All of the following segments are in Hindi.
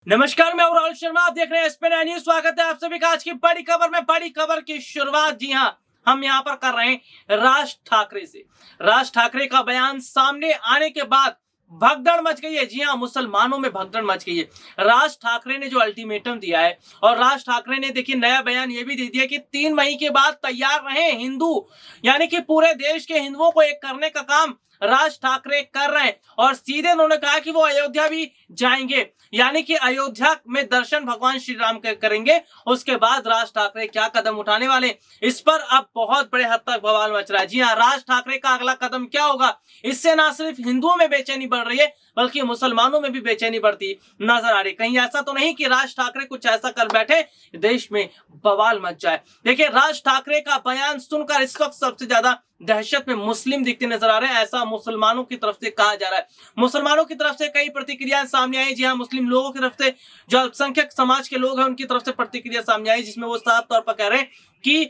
नमस्कार, मैं राहुल शर्मा। आप देख रहे हैं एसपी न्यूज। स्वागत है आप सभी का आज की बड़ी खबर में। बड़ी खबर की शुरुआत जी हां हम यहां पर कर रहे हैं राज ठाकरे से। राज ठाकरे का बयान सामने आने के बाद भगदड़ मच गई है। जी हां, मुसलमानों में भगदड़ मच गई है। राज ठाकरे ने जो अल्टीमेटम दिया है और राज ठाकरे ने देखिए नया बयान ये भी दे दिया कि 3 मई के बाद तैयार रहे हिंदू, यानी कि पूरे देश के हिंदुओं को एक करने का काम राज ठाकरे कर रहे हैं। और सीधे उन्होंने कहा कि वो अयोध्या भी जाएंगे, यानी कि अयोध्या में दर्शन भगवान श्री राम के करेंगे। उसके बाद राज ठाकरे क्या कदम उठाने वाले, इस पर अब बहुत बड़े हद तक बवाल मच रहा है। जी हां, राज ठाकरे का अगला कदम क्या होगा, इससे ना सिर्फ हिंदुओं में बेचैनी बढ़ रही है बल्कि मुसलमानों में भी बेचैनी बढ़ती नजर आ रही। कहीं ऐसा तो नहीं कि राज ठाकरे कुछ ऐसा कर बैठे देश में बवाल मच जाए। देखिए, राज ठाकरे का बयान सुनकर इस वक्त सबसे ज्यादा दहशत में मुस्लिम दिखते नजर आ रहे हैं, ऐसा मुसलमानों की तरफ से कहा जा रहा है। मुसलमानों की तरफ से कई प्रतिक्रियाएं सामने आई। जी हां, मुस्लिम लोगों की तरफ से, जो अल्पसंख्यक समाज के लोग हैं, उनकी तरफ से प्रतिक्रिया सामने आई, जिसमें वो साफ तौर पर कह रहे हैं कि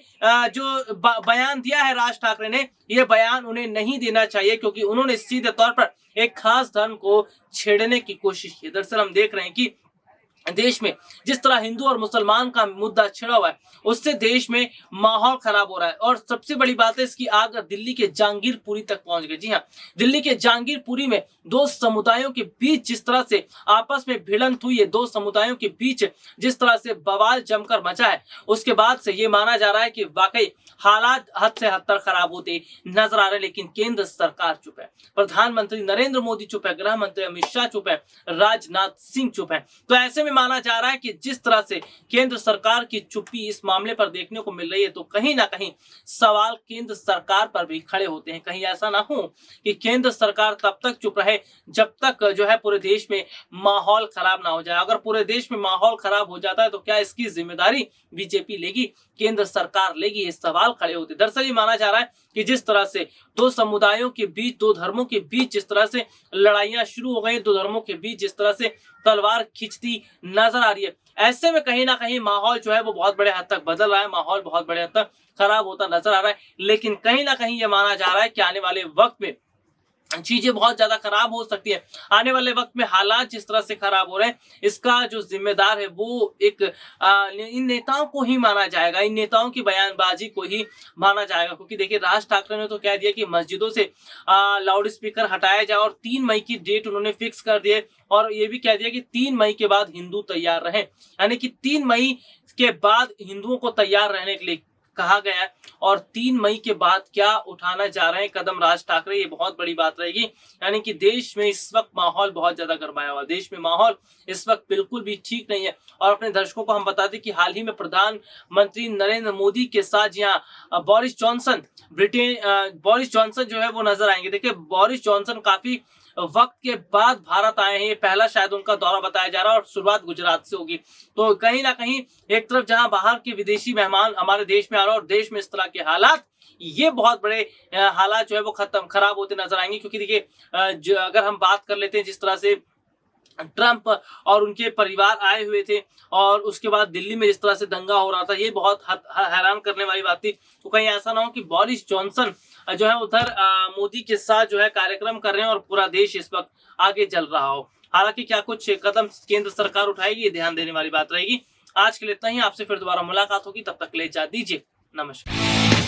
जो बयान दिया है राज ठाकरे ने, यह बयान उन्हें नहीं देना चाहिए क्योंकि उन्होंने सीधे तौर पर एक खास धर्म को छेड़ने की कोशिश की। दरअसल हम देख रहे हैं कि देश में जिस तरह हिंदू और मुसलमान का मुद्दा छिड़ा हुआ है, उससे देश में माहौल खराब हो रहा है। और सबसे बड़ी बात है, इसकी आग दिल्ली के जहांगीरपुरी तक पहुंच गई। जी हां, दिल्ली के जहांगीरपुरी में दो समुदायों के बीच जिस तरह से आपस में भिड़ंत हुई है, दो समुदायों के बीच जिस तरह से बवाल जमकर मचा है, उसके बाद से ये माना जा रहा है कि वाकई हालात हद से हद तक खराब होते नजर आ रहे हैं। लेकिन केंद्र सरकार चुप है, प्रधानमंत्री नरेंद्र मोदी चुप है, गृह मंत्री अमित शाह चुप है, राजनाथ सिंह चुप है। तो ऐसे में माना जा रहा है कि जिस तरह से केंद्र सरकार की चुप्पी इस मामले पर देखने को मिल रही है, तो कहीं ना कहीं सवाल केंद्र सरकार पर भी खड़े होते हैं। कहीं ऐसा ना हो कि केंद्र सरकार तब तक चुप रहे जब तक जो है पूरे देश में माहौल खराब ना हो जाए। अगर पूरे देश में माहौल खराब हो जाता है तो क्या इसकी जिम्मेदारी बीजेपी लेगी, केंद्र सरकार लेगी? ये सवाल खड़े होते। दरअसल ये माना जा रहा है कि जिस तरह से दो समुदायों के बीच, दो धर्मों के बीच जिस तरह से लड़ाइयां शुरू हो गई, दो धर्मों के बीच जिस तरह से तलवार खींचती नजर आ रही है, ऐसे में कहीं ना कहीं माहौल जो है वो बहुत बड़े हद तक बदल रहा है, माहौल बहुत बड़े हद तक खराब होता नजर आ रहा है। लेकिन कहीं ना कहीं ये माना जा रहा है कि आने वाले वक्त में चीजें बहुत ज्यादा खराब हो सकती है। आने वाले वक्त में हालात जिस तरह से खराब हो रहे हैं, इसका जो जिम्मेदार है वो एक इन नेताओं को ही माना जाएगा, इन नेताओं की बयानबाजी को ही माना जाएगा। क्योंकि देखिए, राज ठाकरे ने तो कह दिया कि मस्जिदों से लाउड स्पीकर हटाया जाए और 3 मई की डेट उन्होंने फिक्स कर दिए। और ये भी कह दिया कि 3 मई के बाद हिंदू तैयार रहें, यानी कि 3 मई के बाद हिंदुओं को तैयार रहने के लिए कहा गया है। और 3 मई के बाद क्या उठाना जा रहे हैं कदम राज ठाकरे, ये बहुत बड़ी बात रहेगी। यानी कि देश में इस वक्त माहौल बहुत ज्यादा गरमाया हुआ, देश में माहौल इस वक्त बिल्कुल भी ठीक नहीं है। और अपने दर्शकों को हम बता दें कि हाल ही में प्रधानमंत्री नरेंद्र मोदी के साथ यहाँ बोरिस जॉनसन, बोरिस जॉनसन जो है वो नजर आएंगे। देखिए, बोरिस जॉनसन काफी वक्त के बाद भारत आए हैं, ये पहला शायद उनका दौरा बताया जा रहा है और शुरुआत गुजरात से होगी। तो कहीं ना कहीं एक तरफ जहां बाहर के विदेशी मेहमान हमारे देश में आ रहे हैं और देश में इस तरह के हालात, ये बहुत बड़े हालात जो है वो खराब होते नजर आएंगे। क्योंकि देखिए, अगर हम बात कर लेते हैं जिस तरह से ट्रंप और उनके परिवार आए हुए थे और उसके बाद दिल्ली में जिस तरह से दंगा हो रहा था, ये बहुत हैरान करने वाली बात थी। तो कहीं ऐसा ना हो कि बोरिस जॉनसन जो है उधर मोदी के साथ जो है कार्यक्रम कर रहे हैं और पूरा देश इस वक्त आगे चल रहा हो। हालांकि क्या कुछ कदम केंद्र सरकार उठाएगी, ये ध्यान देने वाली बात रहेगी। आज के लिए इतना ही, आपसे फिर दोबारा मुलाकात होगी, तब तक ले जा दीजिए, नमस्कार।